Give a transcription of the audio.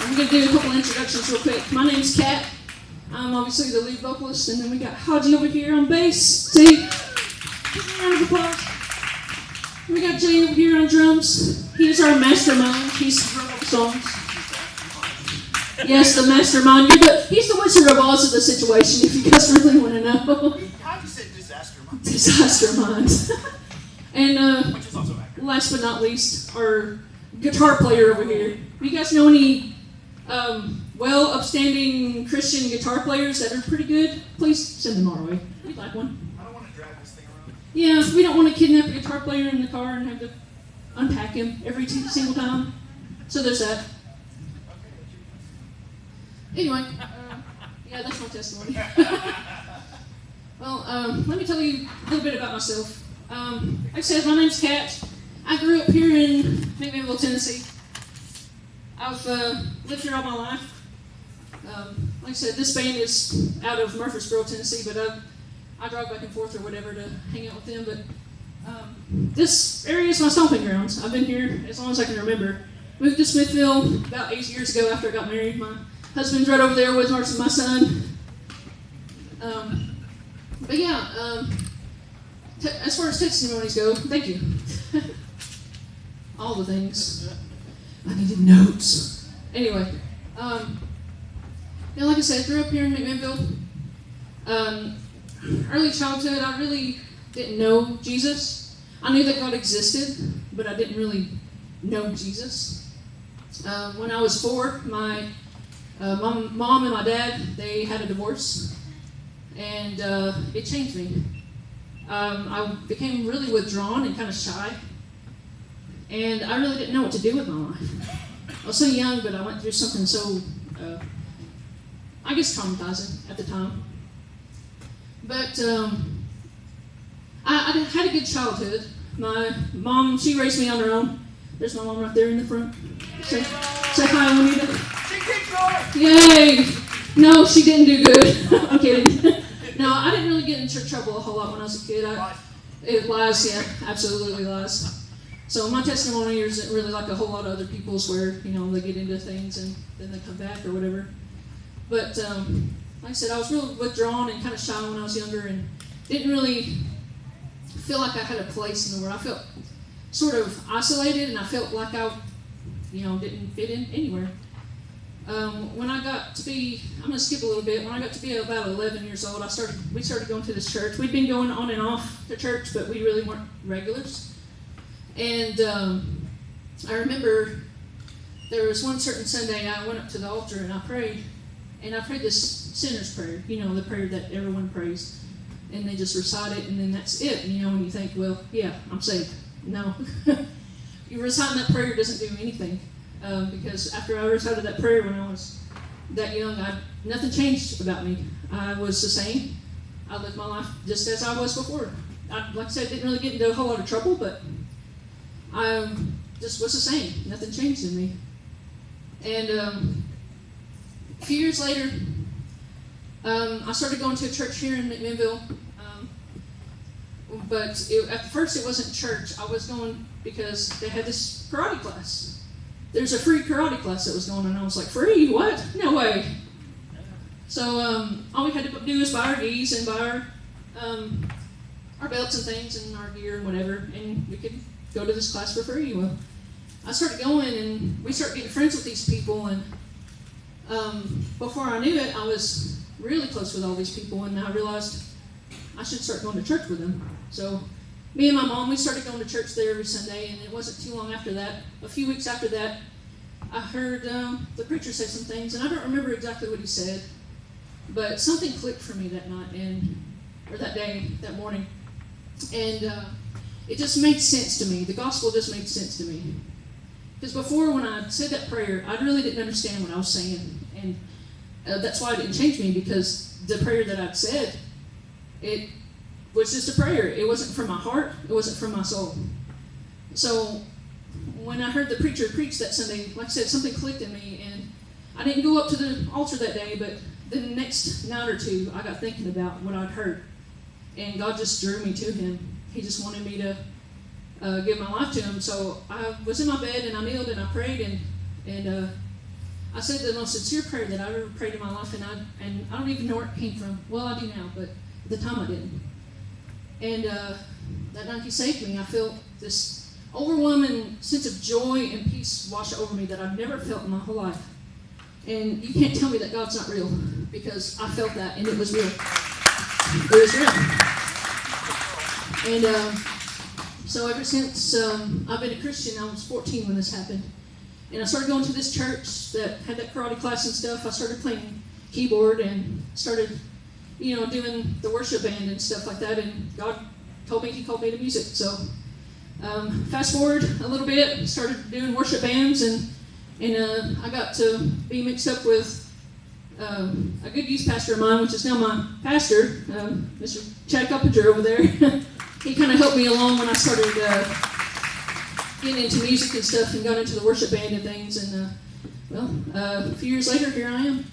I'm going to do a couple introductions real quick. My name's Kat. I'm obviously the lead vocalist, and then we got Haji over here on bass. See? Give me a round of applause. We got Jay over here on drums. He's our mastermind. He's wrote all the songs. Yes, the mastermind. He's the Wizard of Oz of the situation, if you guys really want to know. How do you say disaster mind? Disaster mind. And Which is also accurate. last but not least, our guitar player over here. Do you guys know any upstanding Christian guitar players that are pretty good? Please send them our way. We'd like one. I don't want to drag this thing around. Yeah, we don't want to kidnap a guitar player in the car and have to unpack him every single time. So there's that. Anyway, yeah, that's my testimony. Well, let me tell you a little bit about myself. Like I said, my name's Kat. I grew up here in McMinnville, Tennessee. I've lived here all my life. Like I said, this band is out of Murfreesboro, Tennessee, but I drive back and forth or whatever to hang out with them. But this area is my stomping grounds. I've been here as long as I can remember. Moved to Smithville about 8 years ago after I got married. My husband's right over there with my son. But yeah, as far as testimonies go, thank you. All the things. I needed notes. Anyway, like I said, I grew up here in McMinnville. Early childhood, I really didn't know Jesus. I knew that God existed, but I didn't really know Jesus. When I was 4, my mom and my dad, they had a divorce, and it changed me. I became really withdrawn and kind of shy, and I really didn't know what to do with my life. I was so young, but I went through something so, I guess, traumatizing at the time. But I had a good childhood. My mom, she raised me on her own. There's my mom right there in the front. Say hi, Juanita. She keeps going! Yay! No, she didn't do good. I'm kidding. No, I didn't really get into trouble a whole lot when I was a kid. It lies, yeah, absolutely lies. So my testimony isn't really like a whole lot of other people's where, they get into things and then they come back or whatever. But like I said, I was really withdrawn and kind of shy when I was younger and didn't really feel like I had a place in the world. I felt sort of isolated and I felt like I, didn't fit in anywhere. When I got to be, I'm going to skip a little bit, when I got to be about 11 years old, we started going to this church. We'd been going on and off to church, but we really weren't regulars. And I remember there was one certain Sunday I went up to the altar and I prayed. And I prayed this sinner's prayer, the prayer that everyone prays. And they just recite it and then that's it, and you think, well, yeah, I'm saved. No. You reciting that prayer doesn't do anything. Because after I recited that prayer when I was that young, nothing changed about me. I was the same. I lived my life just as I was before. Like I said, didn't really get into a whole lot of trouble, but I just was the same. Nothing changed in me. And a few years later, I started going to a church here in McMinnville. But at first it wasn't church. I was going because they had this karate class. There's a free karate class that was going on, and I was like, free? What? No way. So all we had to do was buy our gis and buy our belts and things and our gear and whatever, and we could go to this class for free. Well, I started going, and we started getting friends with these people, and before I knew it, I was really close with all these people, and I realized I should start going to church with them. So me and my mom, we started going to church there every Sunday, and it wasn't too long after that, a few weeks after that, I heard the preacher say some things, and I don't remember exactly what he said, but something clicked for me that night, or that day, that morning, and it just made sense to me. The gospel just made sense to me. Because before, when I said that prayer, I really didn't understand what I was saying, and that's why it didn't change me, because the prayer that I'd said, it was just a prayer. It wasn't from my heart. It wasn't from my soul. So when I heard the preacher preach that Sunday, like I said, something clicked in me, and I didn't go up to the altar that day, but the next night or two, I got thinking about what I'd heard, and God just drew me to Him. He just wanted me to give my life to Him. So I was in my bed, and I kneeled, and I prayed, and I said the most sincere prayer that I've ever prayed in my life, and I don't even know where it came from. Well, I do now, but at the time I didn't. And that night he saved me. I felt this overwhelming sense of joy and peace wash over me that I've never felt in my whole life. And you can't tell me that God's not real, because I felt that, and it was real. It was real. And so ever since I've been a Christian, I was 14 when this happened. And I started going to this church that had that karate class and stuff. I started playing keyboard and started, doing the worship band and stuff like that. And God told me He called me to music. So fast forward a little bit, started doing worship bands, and I got to be mixed up with a good youth pastor of mine, which is now my pastor, Mr. Chad Coppinger over there. He kind of helped me along when I started getting into music and stuff and got into the worship band and things. And, a few years later, here I am.